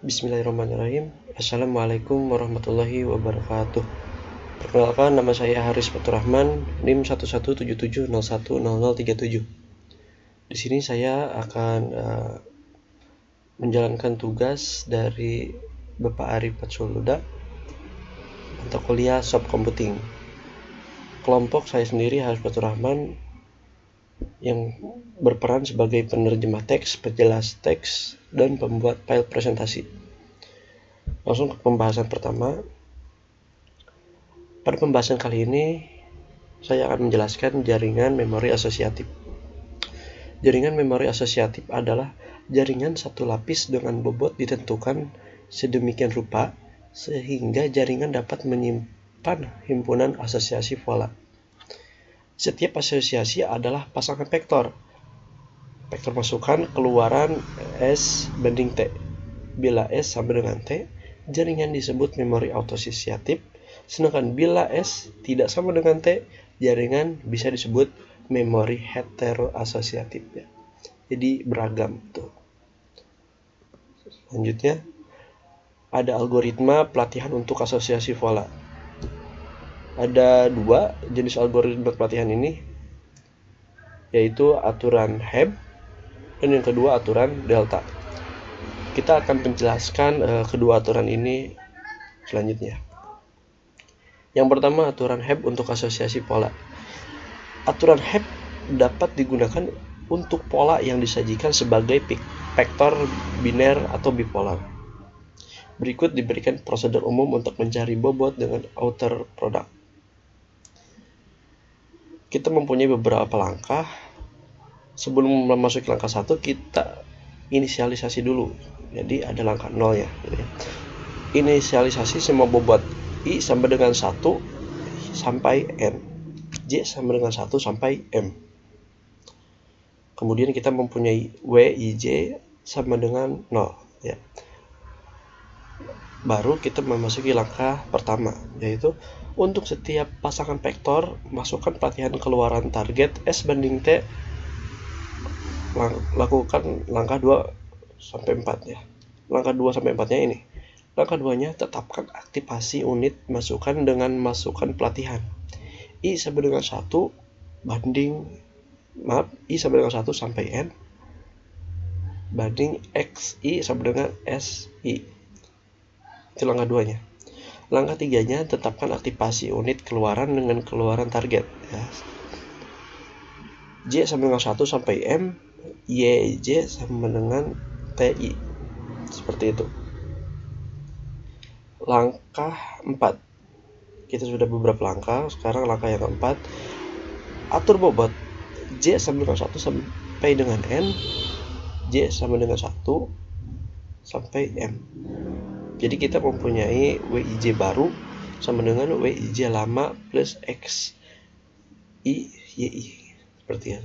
Bismillahirrahmanirrahim. Assalamualaikum warahmatullahi wabarakatuh. Perkenalkan, nama saya Haris Faturrahman, NIM 1177010037. Di sini saya akan menjalankan tugas dari Bapak Arif Fatsuluda untuk kuliah Shop Computing. Kelompok saya sendiri Haris Faturrahman yang berperan sebagai penerjemah teks, penjelas teks, dan pembuat file presentasi. Langsung ke pembahasan pertama. Pada pembahasan kali ini, saya akan menjelaskan jaringan memori asosiatif. Jaringan memori asosiatif adalah jaringan satu lapis dengan bobot ditentukan sedemikian rupa sehingga jaringan dapat menyimpan himpunan asosiasi pola. Setiap asosiasi adalah pasangan vektor. Vektor masukan keluaran S banding T. Bila S sama dengan T, jaringan disebut memori autososiatif. Sedangkan bila S tidak sama dengan T, jaringan bisa disebut memori heteroasosiatif. Ya. Jadi beragam tuh. Selanjutnya, ada algoritma pelatihan untuk asosiasi pola. Ada dua jenis algoritma pelatihan ini, yaitu aturan Hebb dan yang kedua aturan delta. Kita akan menjelaskan kedua aturan ini selanjutnya. Yang pertama, aturan Hebb untuk asosiasi pola. Aturan Hebb dapat digunakan untuk pola yang disajikan sebagai vektor biner atau bipolar. Berikut diberikan prosedur umum untuk mencari bobot dengan outer product. Kita mempunyai beberapa langkah. Sebelum memasuki langkah 1, kita inisialisasi dulu. Jadi ada langkah 0 ya. Inisialisasi semua bobot. I sama dengan 1 sampai N. J sama dengan 1 sampai M. Kemudian kita mempunyai Wij sama dengan 0 ya. Baru kita memasuki langkah pertama, yaitu untuk setiap pasangan vektor, masukkan pelatihan keluaran target S banding T. Lakukan langkah 2 sampai 4 ya. Langkah 2 sampai 4-nya ini. Langkah 2-nya, tetapkan aktivasi unit masukan dengan masukkan pelatihan. I sama dengan 1 I sama dengan 1 sampai N banding XI sama dengan SI. Itu langkah 2-nya. Langkah 3-nya, tetapkan aktivasi unit keluaran dengan keluaran target ya. J sama dengan 1 sampai M, YJ sama dengan TI. Seperti itu. Langkah 4. Kita sudah beberapa langkah, sekarang langkah yang keempat. Atur bobot J sama dengan 1 sampai dengan N, J sama dengan 1 sampai M. Jadi kita mempunyai Wij baru sama dengan Wij lama plus X I YI. Seperti ini.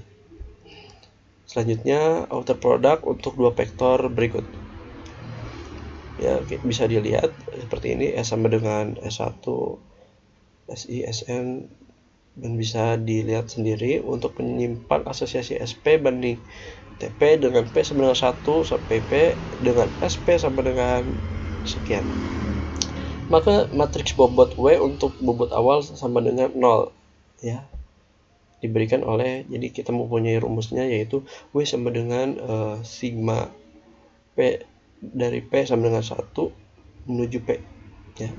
Selanjutnya, outer product untuk dua vektor berikut. Ya, bisa dilihat seperti ini, S sama dengan S1, SI, SN, dan bisa dilihat sendiri untuk menyimpan asosiasi SP banding TP dengan P sama dengan 1 sampai P dengan SP sama dengan sekian. Maka matriks bobot W untuk bobot awal sama dengan 0 ya. Diberikan oleh, jadi kita mempunyai rumusnya, yaitu W sama dengan sigma P dari P sama dengan 1 menuju P ya.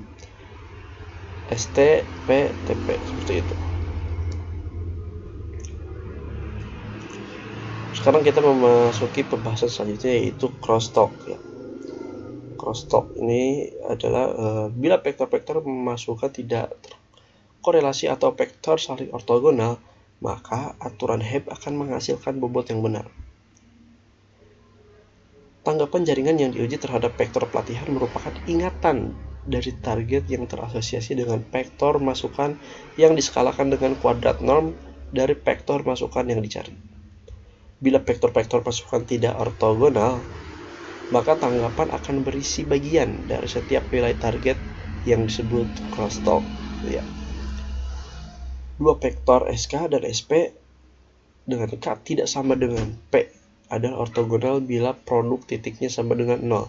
ST P TP seperti itu. Sekarang kita memasuki pembahasan selanjutnya, yaitu crosstalk ya. Crosstalk ini adalah bila vektor-vektor memasukkan tidak korelasi atau vektor saling ortogonal, maka aturan Hebb akan menghasilkan bobot yang benar. Tanggapan jaringan yang diuji terhadap vektor pelatihan merupakan ingatan dari target yang terasosiasi dengan vektor masukan yang diskalakan dengan kuadrat norm dari vektor masukan yang dicari. Bila vektor-vektor masukan tidak ortogonal, maka tanggapan akan berisi bagian dari setiap nilai target yang disebut crosstalk ya. Dua vektor SK dan SP dengan K tidak sama dengan P adalah ortogonal bila produk titiknya sama dengan 0.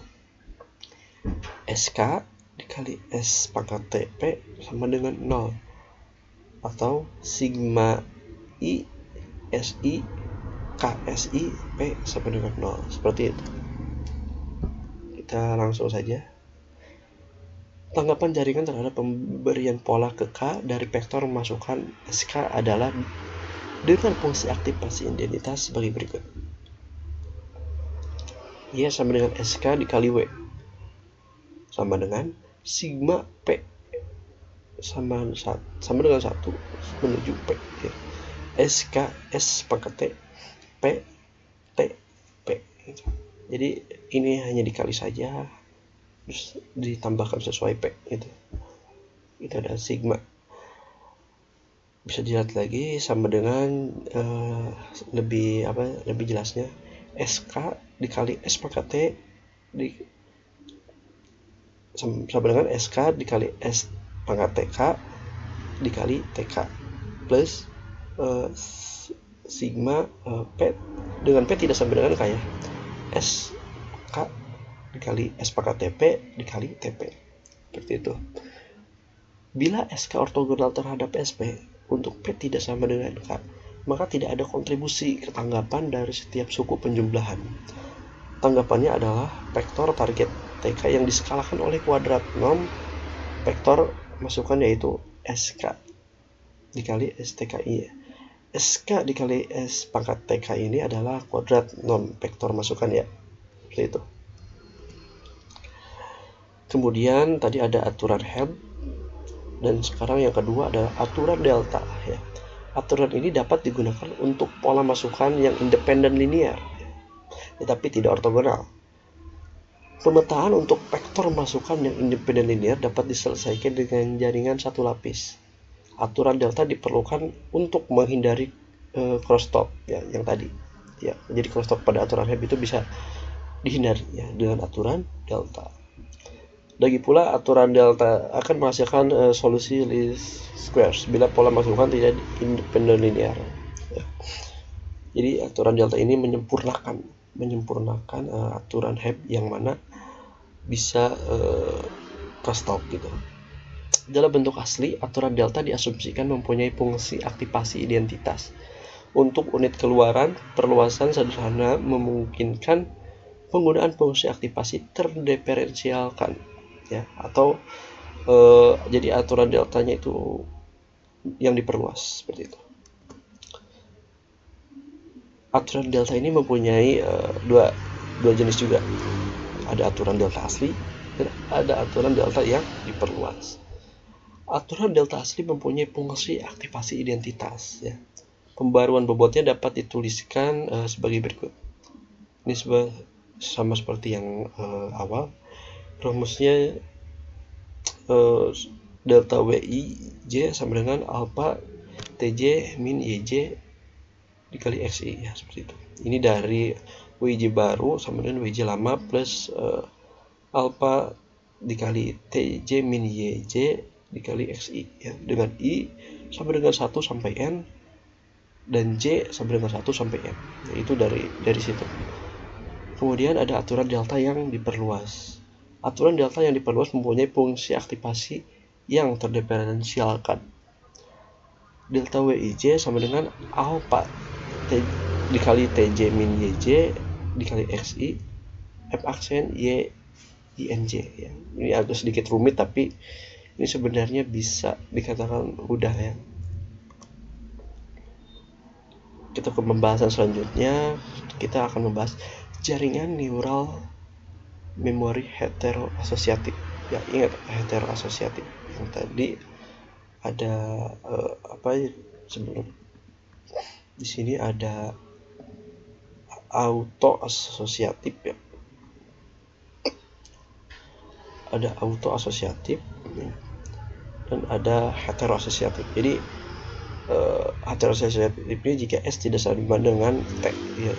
SK dikali S pangkat TP sama dengan 0, atau sigma I SI KSI P sama dengan 0, seperti itu. Kita langsung saja. Tanggapan jaringan terhadap pemberian pola ke K dari vektor masukan SK adalah dengan fungsi aktivasi identitas sebagai berikut. Y sama dengan SK dikali W sama dengan sigma P sama dengan 1 menuju P, ya. SK S pangkat T P T P. Jadi ini hanya dikali saja, terus ditambahkan sesuai P gitu. Itu ada sigma. Bisa dilihat lagi sama dengan lebih jelasnya, SK dikali S pangkat T sama dengan SK dikali S pangkat TK dikali TK plus sigma P dengan P tidak sama dengan K, ya. SK dikali S pangkat TP dikali TP, seperti itu. Bila SK ortogonal terhadap SP untuk P tidak sama dengan K, maka tidak ada kontribusi ketanggapan dari setiap suku penjumlahan. Tanggapannya adalah vektor target TK yang diskalakan oleh kuadrat norm vektor masukan, yaitu SK dikali STKI. SK dikali S pangkat TK ini adalah kuadrat norm vektor masukan, ya. Seperti itu. Kemudian tadi ada aturan Hebb, dan sekarang yang kedua adalah aturan delta, ya. Aturan ini dapat digunakan untuk pola masukan yang independen linear, tetapi tidak ortogonal. Pemetaan untuk vektor masukan yang independen linear dapat diselesaikan dengan jaringan satu lapis. Aturan delta diperlukan untuk menghindari crosstalk, ya, yang tadi, ya. Jadi crosstalk pada aturan Hebb itu bisa dihindari, ya, dengan aturan delta. Lagi pula aturan delta akan menghasilkan solusi least squares bila pola masukan tidak independen linear, ya. Jadi aturan delta ini menyempurnakan aturan Hebb yang mana bisa crosstalk gitu. Dalam bentuk asli, aturan delta diasumsikan mempunyai fungsi aktivasi identitas. Untuk unit keluaran, perluasan sederhana memungkinkan penggunaan fungsi aktivasi terdiferensialkan, ya, atau jadi aturan deltanya itu yang diperluas, seperti itu. Aturan delta ini mempunyai dua jenis juga. Ada aturan delta asli dan ada aturan delta yang diperluas. Aturan delta asli mempunyai fungsi aktivasi identitas, ya. Pembaruan bobotnya dapat dituliskan sebagai berikut. Ini sama seperti yang awal. Rumusnya delta WIJ sama dengan alpha TJ min YJ dikali XI, ya, seperti itu. Ini dari WIJ baru sama dengan WIJ lama plus alpha dikali TJ min YJ dikali XI, ya, dengan I sama dengan 1 sampai N dan J sama dengan 1 sampai N, yaitu dari situ. Kemudian ada aturan delta yang diperluas. Aturan delta yang diperluas mempunyai fungsi aktivasi yang terdiferensialkan. Delta WIJ sama dengan alpha dikali TJ min YJ dikali XI F aksen Y INJ, ya. Ini agak sedikit rumit, tapi ini sebenarnya bisa dikatakan mudah, ya. Kita ke pembahasan selanjutnya. Kita akan membahas jaringan neural memori heteroasosiatif, ya. Ingat heteroasosiatif yang tadi ada sebelum di sini ada autoasosiatif, ya. Ada autoasosiatif dan ada heteroasosiatif. Jadi heteroasosiatif ini jika S tidak sama dengan T, ya.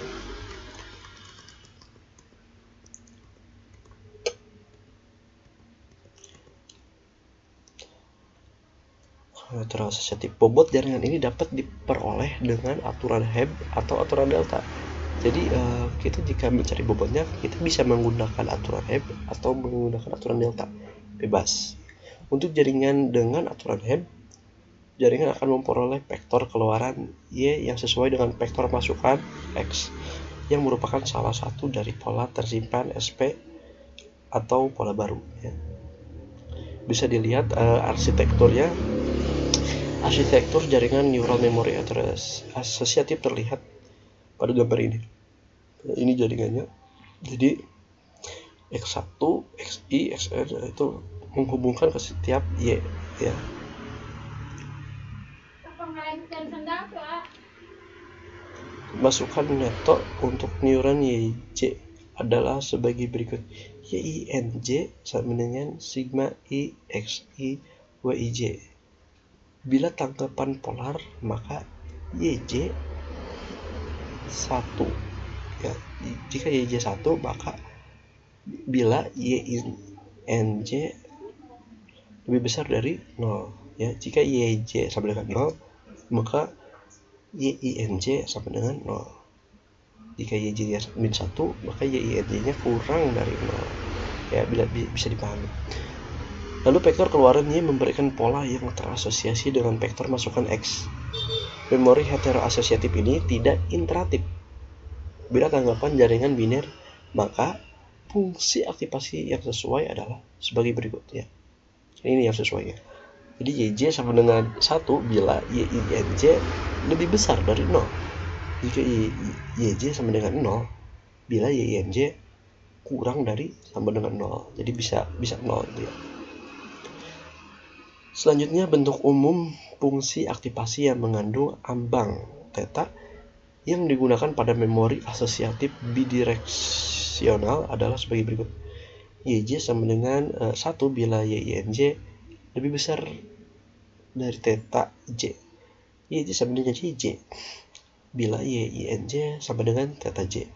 Heteroasosiatif. Bobot jaringan ini dapat diperoleh dengan aturan Hebb atau aturan delta. Jadi kita jika mencari bobotnya, kita bisa menggunakan aturan Hebb atau menggunakan aturan delta, bebas. Untuk jaringan dengan aturan Hebb, jaringan akan memperoleh vektor keluaran Y yang sesuai dengan vektor masukan X, yang merupakan salah satu dari pola tersimpan SP atau pola baru. Ya. Bisa dilihat arsitekturnya. Arsitektur jaringan neural memory associative terlihat pada gambar ini. Nah, ini jaringannya. Jadi X1, XI, XN itu menghubungkan ke setiap Y, ya. Masukan neto untuk neuron YJ adalah sebagai berikut. YINJ sama dengan sigma I XI WIJ. Bila tanggapan polar, maka YJ 1. Ya, jika YJ 1, maka bila YINJ lebih besar dari 0. Ya, jika YJ sama dengan 0, maka YINJ sama dengan 0. Jika YJ min 1, maka YINJ-nya kurang dari 0. Ya, bila bisa dipahami. Lalu vektor keluaran Y memberikan pola yang terasosiasi dengan vektor masukan X. Memori heteroasosiatif ini tidak interatif. Bila tanggapan jaringan biner, maka fungsi aktivasi yang sesuai adalah sebagai berikut, ya. Ini yang sesuai, ya. Jadi YJ sama dengan 1 bila YINJ lebih besar dari 0. Jika YJ sama dengan 0 bila YINJ kurang dari sama dengan 0. Jadi bisa 0, ya. Selanjutnya, bentuk umum fungsi aktivasi yang mengandung ambang theta yang digunakan pada memori asosiatif bidireksional adalah sebagai berikut. YJ sama dengan 1 bila YINJ lebih besar dari theta J. YJ sama dengan JJ bila YINJ sama dengan theta J.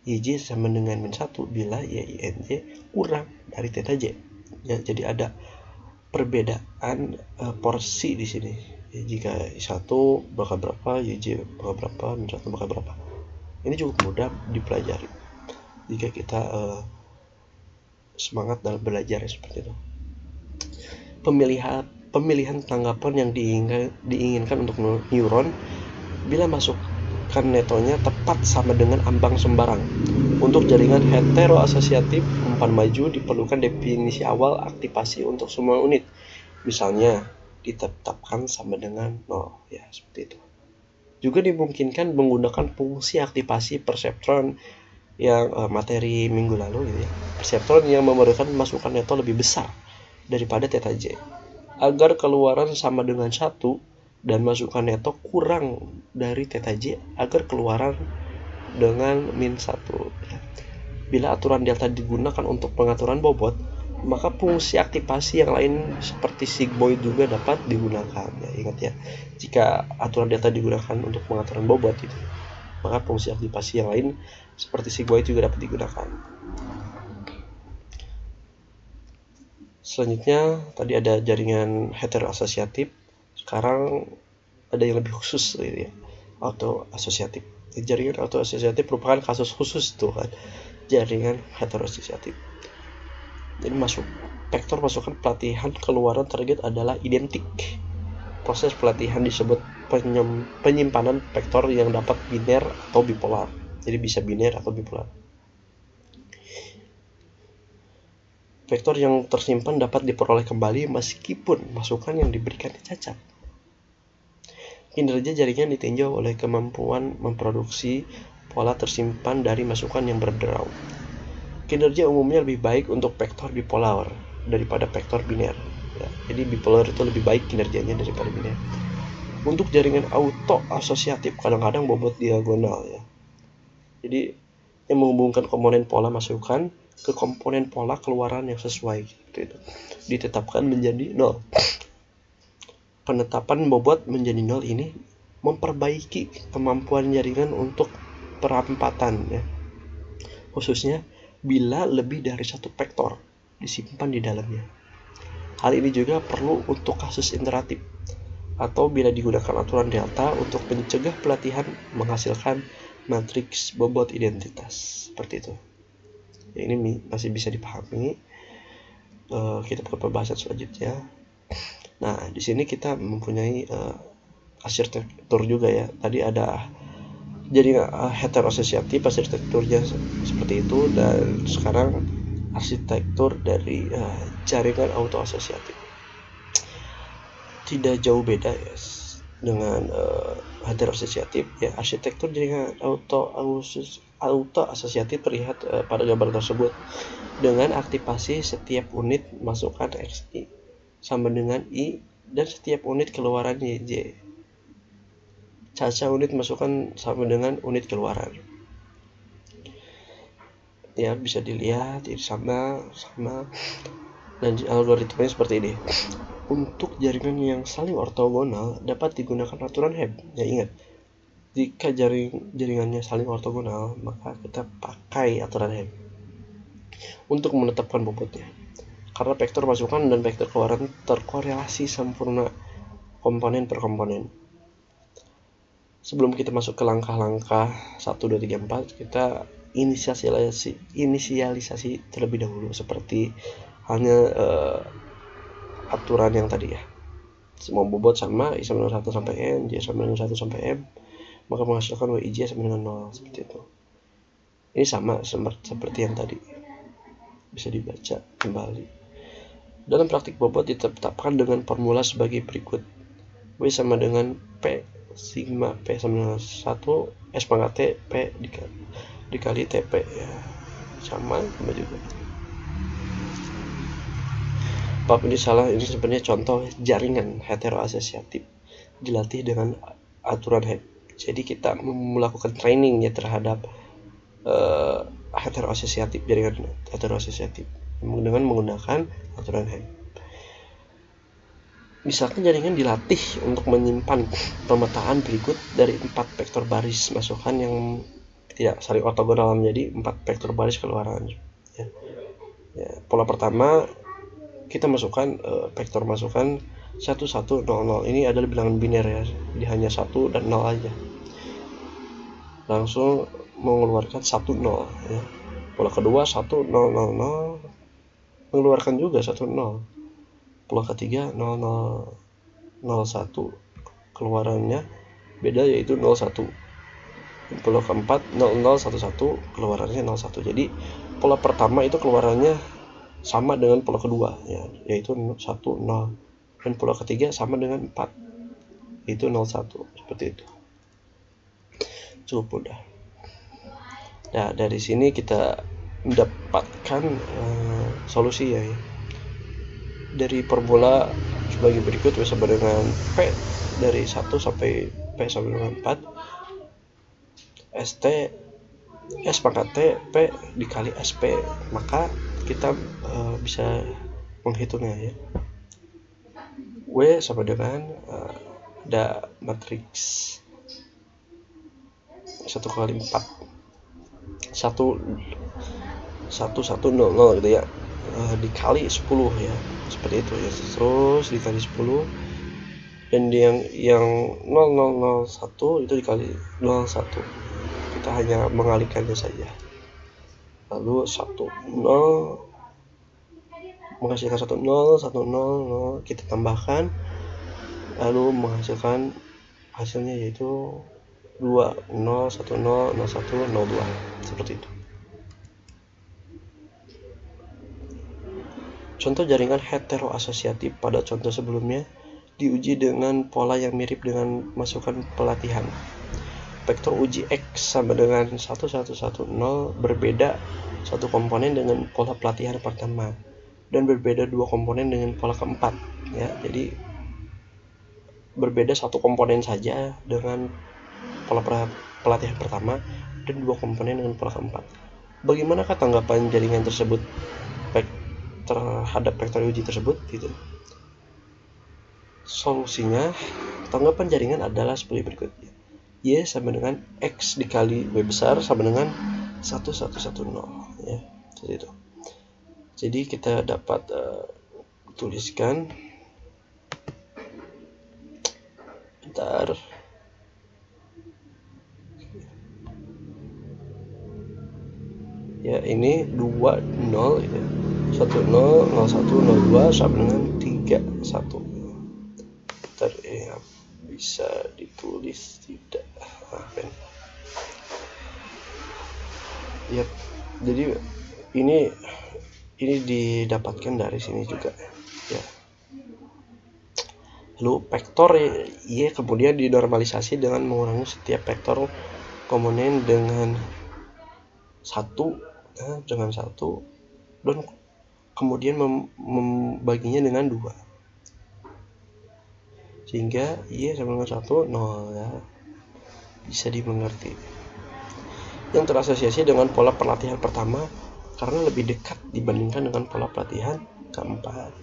YJ sama dengan min 1 bila YINJ kurang dari theta J. Ya, jadi ada perbedaan porsi di sini. Ya, jika 1 bakal berapa, YJ bakal berapa, min 1 bakal berapa. Ini cukup mudah dipelajari jika kita semangat dalam belajar, seperti itu. Pemilihan tanggapan yang diinginkan untuk neuron bila masukan netonya tepat sama dengan ambang sembarang. Untuk jaringan heteroasosiatif umpan maju diperlukan definisi awal aktivasi untuk semua unit. Misalnya ditetapkan sama dengan 0, ya, seperti itu. Juga dimungkinkan menggunakan fungsi aktivasi perseptron yang materi minggu lalu, gitu ya. Perseptron yang memerlukan masukan neto lebih besar daripada theta J agar keluaran sama dengan 1 dan masukan neto kurang dari theta J agar keluaran dengan min 1. Ya. Bila aturan delta digunakan untuk pengaturan bobot, maka fungsi aktivasi yang lain seperti sigmoid juga dapat digunakan. Ya, ingat ya, jika aturan delta digunakan untuk pengaturan bobot itu, maka fungsi aktivasi yang lain seperti sigmoid juga dapat digunakan. Selanjutnya tadi ada jaringan heteroasosiatif, sekarang ada yang lebih khusus, gitu ya, autoasosiatif. Jaringan autoasosiatif merupakan kasus khusus tuh kan, jaringan heteroasosiatif. Jadi vektor masukan pelatihan keluaran target adalah identik. Proses pelatihan disebut penyimpanan vektor yang dapat biner atau bipolar. Jadi bisa biner atau bipolar. Vektor yang tersimpan dapat diperoleh kembali meskipun masukan yang diberikan cacat. Kinerja jaringan ditinjau oleh kemampuan memproduksi pola tersimpan dari masukan yang berderau. Kinerja umumnya lebih baik untuk vektor bipolar daripada vektor biner. Ya, jadi bipolar itu lebih baik kinerjanya daripada biner. Untuk jaringan auto asosiatif kadang-kadang bobot diagonal, ya. Jadi yang menghubungkan komponen pola masukan ke komponen pola keluaran yang sesuai, gitu itu ditetapkan menjadi 0. Penetapan bobot menjadi 0 ini memperbaiki kemampuan jaringan untuk perampatan, ya. Khususnya bila lebih dari satu vektor disimpan di dalamnya. Hal ini juga perlu untuk kasus interatif atau bila digunakan aturan delta untuk mencegah pelatihan menghasilkan matriks bobot identitas seperti itu. Ya, ini masih bisa dipahami. Kita ke pembahasan selanjutnya. Nah, di sini kita mempunyai arsitektur juga ya. Tadi ada jaringan heterososiatif, arsitekturnya seperti itu, dan sekarang arsitektur dari jaringan autoasosiatif. Tidak jauh beda ya dengan heterososiatif ya. Arsitektur jaringan autoasosiatif terlihat pada gambar tersebut dengan aktivasi setiap unit masukan XI sama dengan I dan setiap unit keluaran YJ. Caca unit masukan sama dengan unit keluaran. Ya, bisa dilihat ini sama dan algoritmanya seperti ini. Untuk jaringan yang saling ortogonal dapat digunakan aturan Hebb. Ya, ingat, jika jaringannya saling ortogonal, maka kita pakai aturan Hebb untuk menetapkan bobotnya. Karena vektor masukan dan vektor keluaran terkorelasi sempurna komponen per komponen. Sebelum kita masuk ke langkah-langkah 1, 2, 3, 4, kita inisialisasi terlebih dahulu seperti halnya aturan yang tadi ya. Semua bobot sama, I sama dengan 1 sampai M, J sama dengan 1 sampai M, maka menghasilkan WIJ sama dengan 0, seperti itu. Ini sama seperti yang tadi. Bisa dibaca kembali. Dalam praktik bobot ditetapkan dengan formula sebagai berikut. W sama dengan P sigma P sama dengan 1 S pangkat T P dikali TP ya. Sama juga. Bab ini salah, ini sebenarnya contoh jaringan heteroasosiatif dilatih dengan aturan Hebb. Jadi kita melakukan trainingnya terhadap heteroasosiatif, jaringan heteroasosiatif dengan menggunakan aturan Hebb. Misalkan jaringan dilatih untuk menyimpan pemetaan berikut dari 4 vektor baris masukan yang tidak saling ortogonal menjadi 4 vektor baris keluaran. Ya. Pola pertama kita masukkan vektor masukan 1, 1, 0, 0. Ini adalah bilangan biner ya, dia hanya 1 dan 0 aja. Langsung mengeluarkan 1, 0 ya. Pola kedua 1, 0, 0, 0, mengeluarkan juga 1, 0. Pola ketiga 0, 0, 0, 1, keluarannya beda yaitu 0, 1. Pola keempat 0, 0, 1, 1, keluarannya 0, 1. Jadi pola pertama itu keluarannya sama dengan pola kedua ya, yaitu 1, 0. Dan pola ketiga sama dengan 4, yaitu 0, 1. Seperti itu. Cukup mudah. Nah, dari sini kita mendapatkan solusi ya. Dari formula sebagai berikut, W sama dengan P dari 1 sampai P sama dengan 4, ST S pangkat T P dikali SP, maka kita bisa menghitungnya ya. W sama dengan ada matriks 1 kali 4 1, 1, 0, 0 gitu ya, dikali 10 ya, seperti itu ya, terus dikali 10, dan yang 0, 0, 0, 1 itu dikali 0, 1. Kita hanya mengalihkannya saja. Lalu 1, 0 menghasilkan 1, 0, 1, 0, 0, kita tambahkan, lalu menghasilkan hasilnya yaitu 2, 0, 1, 0, 0, 1, 0, 2, seperti itu. Contoh jaringan heteroasosiatif pada contoh sebelumnya diuji dengan pola yang mirip dengan masukan pelatihan. Vektor uji X sama dengan 1, 1, 1, 0 berbeda satu komponen dengan pola pelatihan pertama dan berbeda dua komponen dengan pola keempat ya. Jadi berbeda satu komponen saja dengan pola pelatihan pertama dan dua komponen dengan pola keempat. Bagaimanakah tanggapan jaringan tersebut terhadap vektor uji tersebut gitu? Solusinya, tanggapan jaringan adalah seperti berikut. Y sama dengan X dikali W besar sama dengan 1, 1, 1, 0 ya, seperti itu. Jadi kita dapat tuliskan bentar. Ya, ini 2 0 gitu. 1 0 0 1 0 2 sama dengan 3 1. Bentar ya, bisa ditulis tidak? Pen. Yap. Jadi ini didapatkan dari sini juga ya. Lalu vektor y kemudian dinormalisasi dengan mengurangi setiap vektor komponen dengan 1 dan kemudian membaginya dengan 2 sehingga y sama dengan 1 0 ya. Bisa dimengerti. Yang terasosiasi dengan pola pelatihan pertama karena lebih dekat dibandingkan dengan pola pelatihan keempat.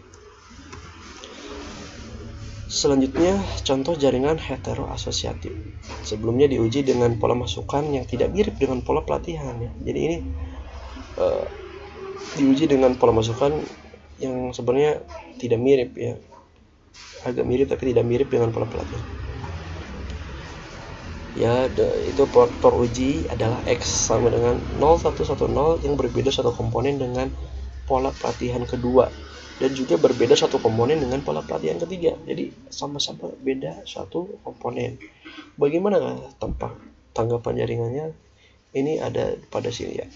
Selanjutnya, contoh jaringan heteroasosiatif. Sebelumnya diuji dengan pola masukan yang tidak mirip dengan pola pelatihan ya. Jadi ini diuji dengan pola masukan yang sebenarnya tidak mirip ya. Agak mirip tapi tidak mirip dengan pola pelatihan. Ya, itu vektor uji adalah X sama dengan 0110 yang berbeda satu komponen dengan pola pelatihan kedua dan juga berbeda satu komponen dengan pola pelatihan ketiga. Jadi sama-sama beda satu komponen. Bagaimana tanggapan jaringannya? Ini ada pada sini ya.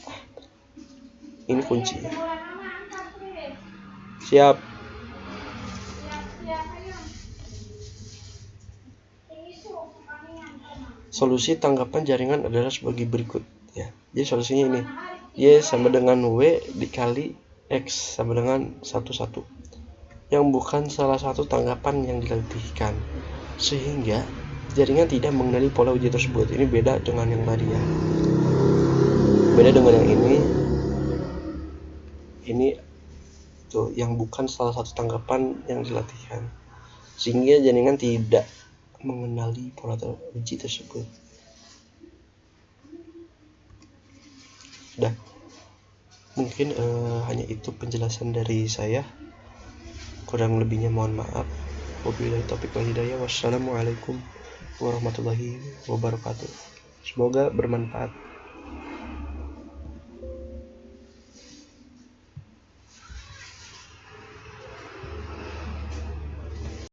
Ini kuncinya. Siap. Solusi tanggapan jaringan adalah sebagai berikut ya. Jadi solusinya ini. Y sama dengan W dikali X sama dengan 1 yang bukan salah satu tanggapan yang dilatihkan, sehingga jaringan tidak mengenali pola uji tersebut. Ini beda dengan yang tadi ya. Beda dengan yang ini tuh yang bukan salah satu tanggapan yang dilatihkan, sehingga jaringan tidak mengenali pola uji tersebut. Sudah. Mungkin hanya itu penjelasan dari saya. Kurang lebihnya mohon maaf. Wabillahi taufiq wal hidayah. Wassalamualaikum warahmatullahi wabarakatuh. Semoga bermanfaat.